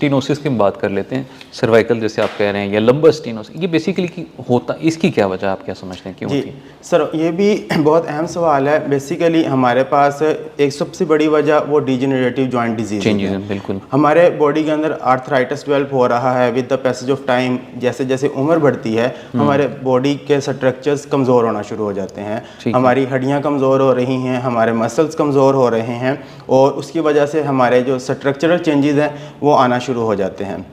Stenosis की बात कर लेते हैं, सर्वाइकल जैसे आप कह रहे हैं या लंबर स्टीनोसिस, ये बेसिकली होता, इसकी क्या वजह आप क्या समझते हैं क्यों होती है? सर ये भी बहुत अहम सवाल है। बेसिकली हमारे पास एक सबसे बड़ी वजह वो डिजेनरेटिव जॉइंट डिजीज है। बिल्कुल हमारे बॉडी के अंदर आर्थराइटिस डेवलप हो रहा है with the passage of time. जैसे जैसे उम्र बढ़ती है हमारे बॉडी के स्ट्रक्चर्स कमज़ोर होना शुरू हो जाते हैं, हमारी हड्डियाँ कमज़ोर हो रही हैं, हमारे मसल्स कमज़ोर हो रहे हैं और उसकी वजह से हमारे जो स्ट्रक्चरल चेंजेस हैं वो आना शुरू हो जाते हैं।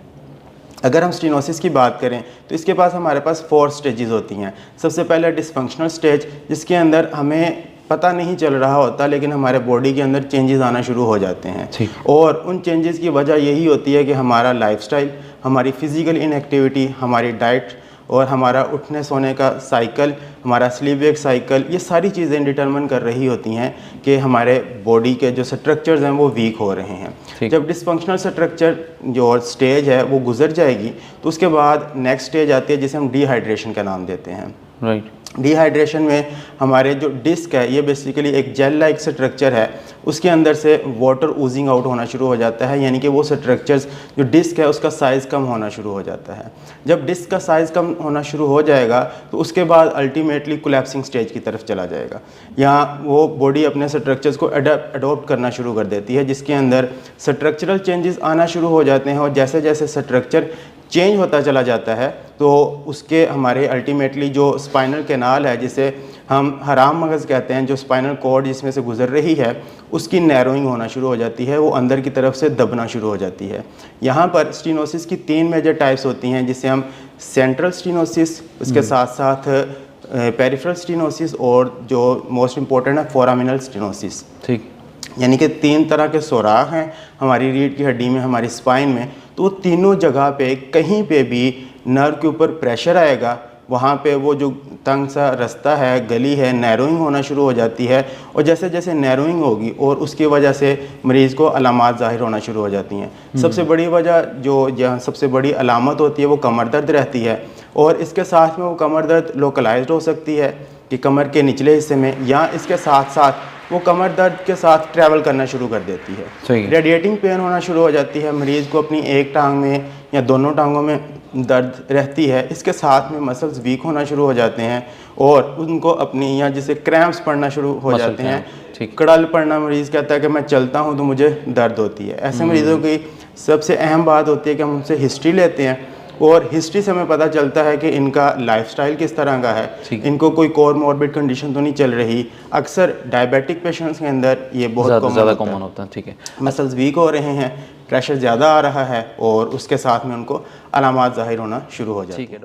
अगर हम स्टीनोसिस की बात करें तो इसके पास हमारे पास 4 स्टेजेस होती हैं। सबसे पहले डिसफंक्शनल स्टेज, जिसके अंदर हमें पता नहीं चल रहा होता लेकिन हमारे बॉडी के अंदर चेंजेस आना शुरू हो जाते हैं और उन चेंजेस की वजह यही होती है कि हमारा लाइफस्टाइल, हमारी फिज़िकल इनएक्टिविटी, हमारी डाइट और हमारा उठने सोने का साइकिल, हमारा स्लीप वेक साइकिल, ये सारी चीज़ें डिटरमिन कर रही होती हैं कि हमारे बॉडी के जो स्ट्रक्चर्स हैं वो वीक हो रहे हैं। जब डिसफंक्शनल स्ट्रक्चर जो स्टेज है वो गुजर जाएगी तो उसके बाद नेक्स्ट स्टेज आती है जिसे हम डिहाइड्रेशन का नाम देते हैं। राइट। डिहाइड्रेशन में हमारे जो डिस्क है ये बेसिकली एक जेल लाइक स्ट्रक्चर है, उसके अंदर से वाटर ऊजिंग आउट होना शुरू हो जाता है, यानी कि वो स्ट्रक्चर्स जो डिस्क है उसका साइज़ कम होना शुरू हो जाता है। जब डिस्क का साइज़ कम होना शुरू हो जाएगा तो उसके बाद अल्टीमेटली कोलैप्सिंग स्टेज की तरफ चला जाएगा। यहाँ वो बॉडी अपने स्ट्रक्चर्स को अडोप्ट करना शुरू कर देती है, जिसके अंदर स्ट्रक्चरल चेंजेस आना शुरू हो जाते हैं और जैसे जैसे स्ट्रक्चर चेंज होता चला जाता है तो उसके हमारे अल्टीमेटली जो स्पाइनल कैनाल है, जिसे हम हराम मगज़ कहते हैं, जो स्पाइनल कॉर्ड जिसमें से गुजर रही है, उसकी नैरोइंग होना शुरू हो जाती है, वो अंदर की तरफ से दबना शुरू हो जाती है। यहाँ पर स्टीनोसिस की 3 मेजर टाइप्स होती हैं, जिसे हम सेंट्रल स्टीनोसिस, उसके साथ साथ पेरिफेरल स्टीनोसिस और जो मोस्ट इम्पोर्टेंट है फोरामिनल स्टीनोसिस। ठीक। यानी कि 3 तरह के सुराख हैं हमारी रीढ़ की हड्डी में, हमारी स्पाइन में, तो वो तीनों जगह पे कहीं पे भी नर्व के ऊपर प्रेशर आएगा, वहाँ पे वो जो तंग सा रास्ता है, गली है, नैरोइंग होना शुरू हो जाती है और जैसे जैसे नैरोइंग होगी और उसकी वजह से मरीज़ को अलामात ज़ाहिर होना शुरू हो जाती हैं। सबसे बड़ी वजह जो जहाँ सबसे बड़ी अलामत होती है वो कमर दर्द रहती है और इसके साथ में वो कमर दर्द लोकलाइज्ड हो सकती है कि कमर के निचले हिस्से में, या इसके साथ साथ वो कमर दर्द के साथ ट्रैवल करना शुरू कर देती है। रेडिएटिंग पेन होना शुरू हो जाती है, मरीज़ को अपनी एक टांग में या दोनों टांगों में दर्द रहती है। इसके साथ में मसल्स वीक होना शुरू हो जाते हैं और उनको अपनी या जिसे क्रैम्प्स पड़ना शुरू हो जाते हैं। कड़ल पड़ना, मरीज़ कहता है कि मैं चलता हूँ तो मुझे दर्द होती है। ऐसे मरीज़ों की सबसे अहम बात होती है कि हम उनसे हिस्ट्री लेते हैं और हिस्ट्री से हमें पता चलता है कि इनका लाइफस्टाइल किस तरह का है, इनको कोई कोमॉर्बिड कंडीशन तो नहीं चल रही। अक्सर डायबिटिक पेशेंट्स के अंदर ये बहुत ज़्यादा कॉमन होता है। ठीक है, मसल्स वीक हो रहे हैं, प्रेशर ज़्यादा आ रहा है और उसके साथ में उनको अलामात ज़ाहिर होना शुरू हो जाती है।